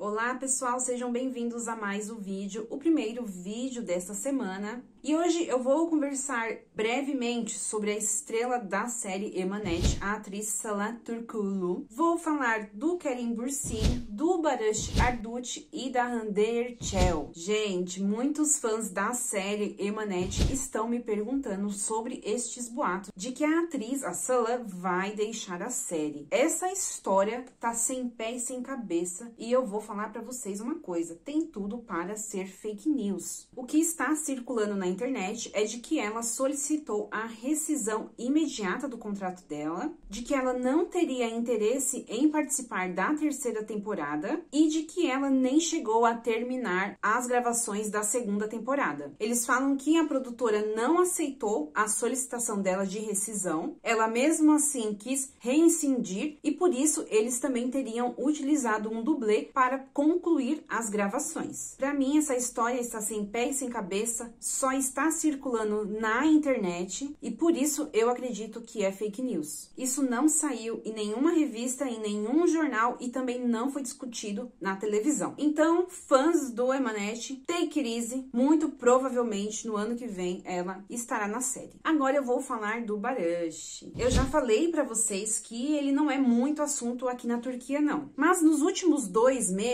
Olá pessoal, sejam bem-vindos a mais um vídeo, o primeiro vídeo desta semana. E hoje eu vou conversar brevemente sobre a estrela da série Emanet, a atriz Salah Turkoglu. Vou falar do Kerim Bürsin, do Barış Arduç e da Hande Erçel. Gente, muitos fãs da série Emanet estão me perguntando sobre estes boatos de que a atriz, a Salah, vai deixar a série. Essa história tá sem pé e sem cabeça e eu vou falar pra vocês uma coisa, tem tudo para ser fake news. O que está circulando na internet é de que ela solicitou a rescisão imediata do contrato dela, de que ela não teria interesse em participar da terceira temporada e de que ela nem chegou a terminar as gravações da segunda temporada. Eles falam que a produtora não aceitou a solicitação dela de rescisão, ela mesmo assim quis reincidir e por isso eles também teriam utilizado um dublê para concluir as gravações. Para mim, essa história está sem pé e sem cabeça, só está circulando na internet e por isso eu acredito que é fake news. Isso não saiu em nenhuma revista, em nenhum jornal e também não foi discutido na televisão. Então, fãs do Emanet, take it easy, muito provavelmente no ano que vem ela estará na série. Agora eu vou falar do Barış. Eu já falei para vocês que ele não é muito assunto aqui na Turquia não, mas nos últimos 2 meses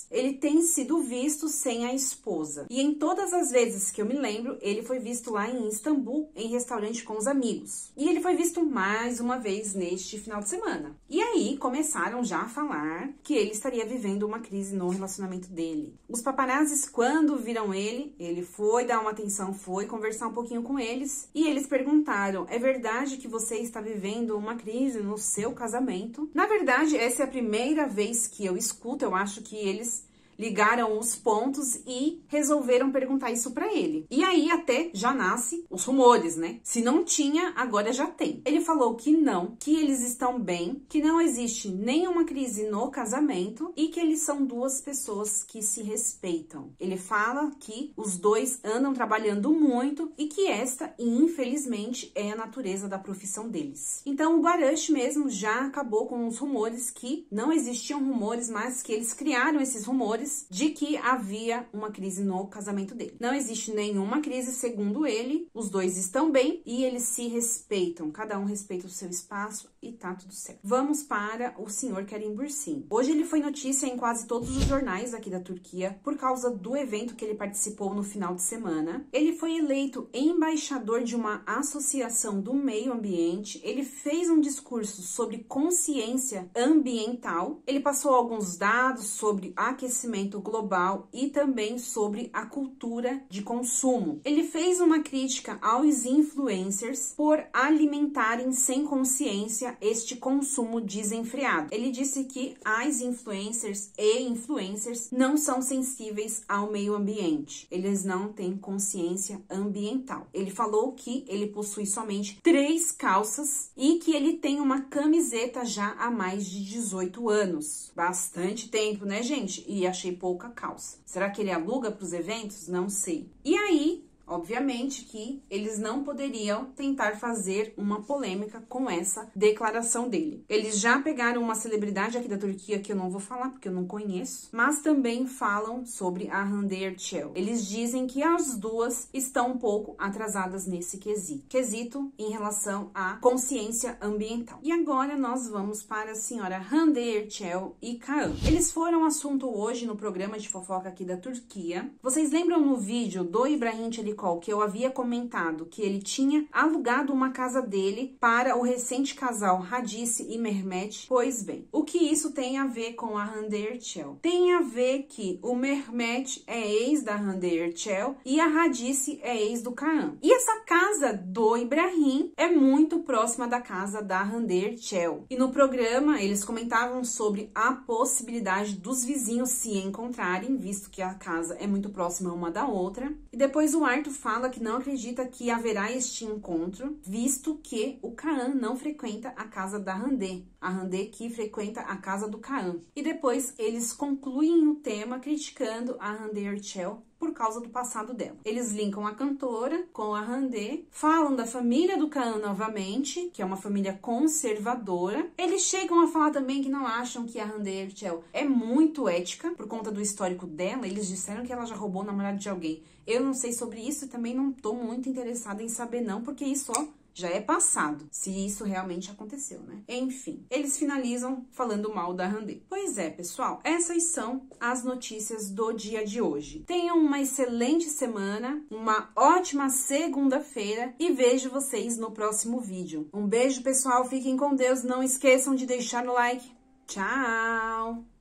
ele tem sido visto sem a esposa. E em todas as vezes que eu me lembro, ele foi visto lá em Istambul, em restaurante com os amigos. E ele foi visto mais uma vez neste final de semana. E aí começaram já a falar que ele estaria vivendo uma crise no relacionamento dele. Os paparazzis, quando viram ele foi dar uma atenção, foi conversar um pouquinho com eles. E eles perguntaram, é verdade que você está vivendo uma crise no seu casamento? Na verdade, essa é a primeira vez que eu escuto, eu acho que eles ligaram os pontos e resolveram perguntar isso pra ele. E aí até já nasce os rumores, né? Se não tinha, agora já tem. Ele falou que não, que eles estão bem, que não existe nenhuma crise no casamento e que eles são 2 pessoas que se respeitam. Ele fala que os dois andam trabalhando muito e que esta, infelizmente, é a natureza da profissão deles. Então o Barış mesmo já acabou com os rumores que não existiam rumores, mas que eles criaram esses rumores de que havia uma crise no casamento dele. Não existe nenhuma crise, segundo ele, os dois estão bem e eles se respeitam, cada um respeita o seu espaço e tá tudo certo. Vamos para o senhor Kerim Bürsin. Hoje ele foi notícia em quase todos os jornais aqui da Turquia por causa do evento que ele participou no final de semana. Ele foi eleito embaixador de uma associação do meio ambiente, ele fez um discurso sobre consciência ambiental, ele passou alguns dados sobre aquecimento global e também sobre a cultura de consumo. Ele fez uma crítica aos influencers por alimentarem sem consciência este consumo desenfreado. Ele disse que as influencers e influencers não são sensíveis ao meio ambiente. Eles não têm consciência ambiental. Ele falou que ele possui somente 3 calças e que ele tem uma camiseta já há mais de 18 anos. Bastante tempo, né, gente? E achei pouca calça. Será que ele aluga para os eventos? Não sei. E aí, obviamente que eles não poderiam tentar fazer uma polêmica com essa declaração dele. Eles já pegaram uma celebridade aqui da Turquia que eu não vou falar porque eu não conheço, mas também falam sobre a Hande Erçel. Eles dizem que as 2 estão um pouco atrasadas nesse quesito em relação à consciência ambiental. E agora nós vamos para a senhora Hande Erçel e Kaan. Eles foram assunto hoje no programa de fofoca aqui da Turquia. Vocês lembram no vídeo do Ibrahim Çelikol que eu havia comentado que ele tinha alugado uma casa dele para o recente casal Hadice e Mehmet? Pois bem, o que isso tem a ver com a Hande Erçel? Tem a ver que o Mehmet é ex da Hande Erçel e a Hadice é ex do Kaan. E essa casa do Ibrahim é muito próxima da casa da Hande Erçel. E no programa eles comentavam sobre a possibilidade dos vizinhos se encontrarem, visto que a casa é muito próxima uma da outra. E depois o Arthur fala que não acredita que haverá este encontro, visto que o Kaan não frequenta a casa da Handê. A Handê que frequenta a casa do Kaan. E depois eles concluem o tema criticando a Handê Erçel por causa do passado dela. Eles linkam a cantora com a Handê, falam da família do Kaan novamente, que é uma família conservadora. Eles chegam a falar também que não acham que a Handê Erçel é muito ética, por conta do histórico dela. Eles disseram que ela já roubou o namorado de alguém. Eu não sei sobre isso e também não tô muito interessada em saber não, porque isso, ó, já é passado, se isso realmente aconteceu, né? Enfim, eles finalizam falando mal da Handê. Pois é, pessoal, essas são as notícias do dia de hoje. Tenham uma excelente semana, uma ótima segunda-feira e vejo vocês no próximo vídeo. Um beijo, pessoal, fiquem com Deus, não esqueçam de deixar o like. Tchau!